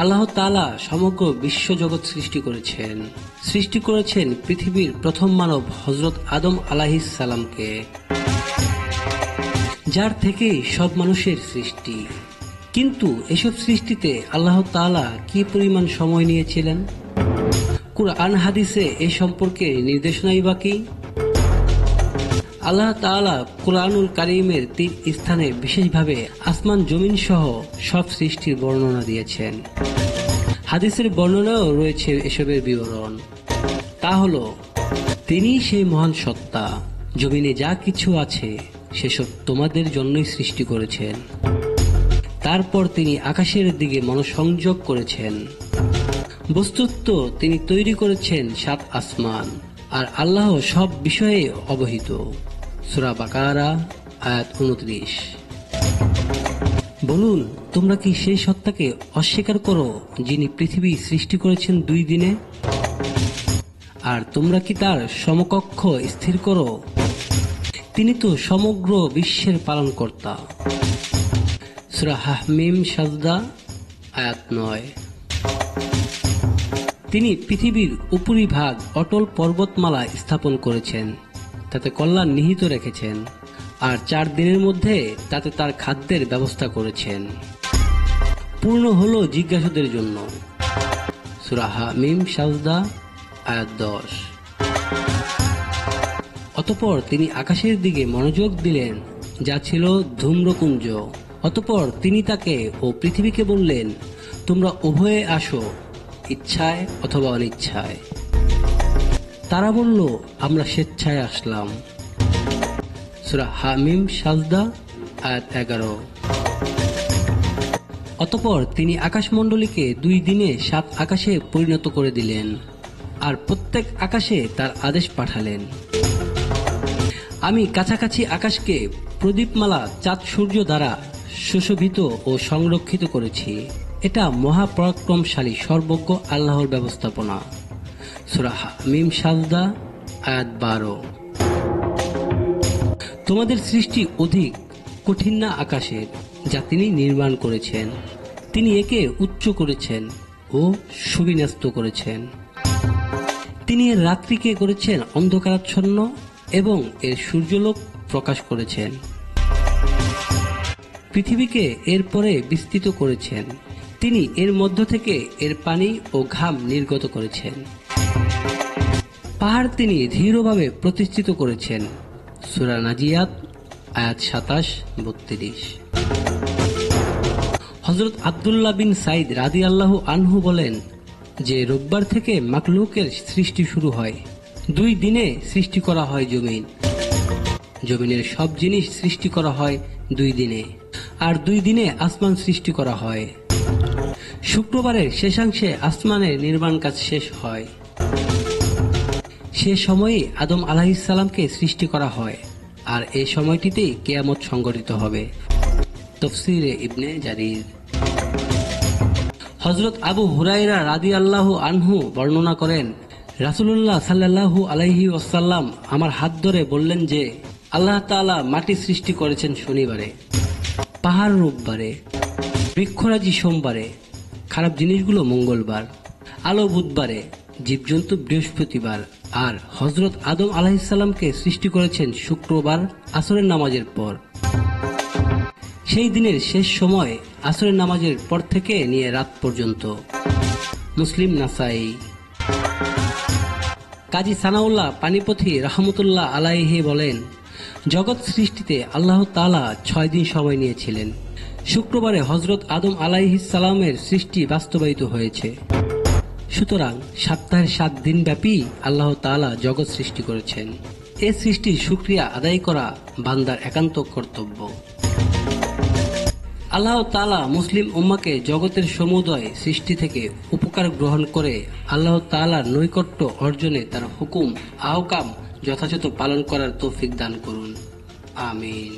আল্লাহ তাআলা সমগ্র বিশ্বজগৎ সৃষ্টি করেছেন। সৃষ্টি করেছেন পৃথিবীর প্রথম মানব হযরত আদম আলাইহিস সালামকে, যার থেকেই সব মানুষের সৃষ্টি। কিন্তু এসব সৃষ্টিতে আল্লাহ তাআলা কি পরিমাণ সময় নিয়েছিলেন? কুরআন হাদিসে এ সম্পর্কে নির্দেশনাই বা কি? আল্লাহ তাআলা কুরআনুল কারীমের ৩ স্থানে বিশেষভাবে আসমান জমিন সহ সব সৃষ্টির বর্ণনা দিয়েছেন। হাদিসের বর্ণনাও রয়েছে এসবের বিবরণ। তা হলো, তিনি সেই মহান সত্তা, জমিনে যা কিছু আছে সেসব তোমাদের জন্যই সৃষ্টি করেছেন। তারপর তিনি আকাশের দিকে মনোসংযোগ করেছেন। বস্তুত তিনি তৈরি করেছেন ৭ আসমান, আর আল্লাহ সব বিষয়ে অবহিত। সূরা বাকারা আয়াত ২৯। বলুন, তোমরা কি সেই সত্তাকে অস্বীকার করো যিনি পৃথিবী সৃষ্টি করেছেন ২ দিনে? আর তোমরা কি তার সমকক্ষ স্থির করো? তিনি তো সমগ্র বিশ্বের পালনকর্তা। সূরা হামিম সাজদা আয়াত ৯। তিনি পৃথিবীর উপরিভাগ অটল পর্বতমালা স্থাপন করেছেন, তাতে কল্যাণ নিহিত রেখেছেন, আর ৪ দিনের মধ্যে তাতে তার খাদ্যের ব্যবস্থা করেছেন। পূর্ণ হলো জিজ্ঞাসুদের জন্য। সূরা হামিম সাজদা আয়াত ১০। অতঃপর তিনি আকাশের দিকে মনোযোগ দিলেন, যা ছিল ধূম্রপুঞ্জ। অতঃপর তিনি তাকে ও পৃথিবীকে বললেন, তোমরা উভয়ে আসো, ইচ্ছায় অথবা অনিচ্ছায়। তারা বলল, আমরা স্বেচ্ছায় আসলাম। সূরা হামিম সাজদা আয়াত ১১। অতঃপর তিনি আকাশমণ্ডলীকে ২ দিনে ৭ আকাশে পরিণত করে দিলেন, আর প্রত্যেক আকাশে তার আদেশ পাঠালেন। আমি কাছাকাছি আকাশকে প্রদীপমালা চাঁদ সূর্য দ্বারা সুশোভিত ও সংরক্ষিত করেছি। এটা মহাপরাক্রমশালী সর্বজ্ঞ আল্লাহর ব্যবস্থাপনা। সূরা হামিম সাজদা আয়াত ১২। তোমাদের সৃষ্টি অধিক কঠিন না আকাশের, যা তিনি নির্মাণ করেছেন। তিনি একে উচ্চ করেছেন ও সুবিন্যস্ত করেছেন। তিনি এর রাত্রিকে করেছেন অন্ধকারাচ্ছন্ন এবং এর সূর্যলোক প্রকাশ করেছেন। পৃথিবীকে এর পরে বিস্তৃত করেছেন। তিনি এর মধ্য থেকে এর পানি ও ঘাম নির্গত করেছেন। পাহাড় তিনি দৃঢ়ভাবে প্রতিষ্ঠিত করেছেন। সূরা নাজিয়াত আয়াত ২৭-৩২। হযরত আব্দুল্লাহ বিন সাইদ রাদিয়াল্লাহু আনহু বলেন যে, রোববার থেকে মাখলুকের সৃষ্টি শুরু হয়। ২ দিনে সৃষ্টি করা হয় জমিন। জমিনের সব জিনিস সৃষ্টি করা হয় ২ দিনে, আর ২ দিনে আসমান সৃষ্টি করা হয়। শুক্রবারের শেষাংশে আসমানের নির্মাণ কাজ শেষ হয়। সে সময়ই আদম আলাইহিস সালামকে সৃষ্টি করা হয়, আর এই সময়টিতেই কিয়ামত সংঘটিত হবে। তাফসীরে ইবনে জারীর। হযরত আবু হুরায়রা রাদিয়াল্লাহু আনহু বর্ণনা করেন, রাসূলুল্লাহ সাল্লাল্লাহু আলাইহি ওয়াসাল্লাম আমার হাত ধরে বললেন যে, আল্লাহ তাআলা মাটি সৃষ্টি করেছেন শনিবারে, পাহাড় রোববারে, বৃক্ষরাজি সোমবারে, খারাপ জিনিসগুলো মঙ্গলবার, আলো বুধবারে, জীবজন্তু বৃহস্পতিবার, আর হযরত আদম আলাইহিস সালামকে সৃষ্টি করেছেন শুক্রবার আসরের নামাজের পর। সেই দিনের শেষ সময় আসরের নামাজের পর থেকে নিয়ে রাত পর্যন্ত। মুসলিম নাসাই। কাজী সানাউল্লাহ পানিপথী রাহমাতুল্লাহ আলাইহি বলেন, জগৎ সৃষ্টিতে আল্লাহ তাআলা ৬ দিন সময় নিয়েছিলেন। শুক্রবারে হযরত আদম আলাইহিস সালামের সৃষ্টি বাস্তবায়িত হয়েছে। সুতরাং সপ্তাহের ৭ দিন ব্যাপী আল্লাহ তাআলা জগৎ সৃষ্টি করেছেন। এ সৃষ্টির শুকরিয়া আদায় করা বান্দার একান্ত কর্তব্য। আল্লাহ তাআলা মুসলিম উম্মাহকে জগতের সমুদয় সৃষ্টি থেকে উপকার গ্রহণ করে আল্লাহ তাআলার নৈকট্য অর্জনে তার হুকুম আহকাম যথাযথ পালন করার তৌফিক দান করুন। আমিন।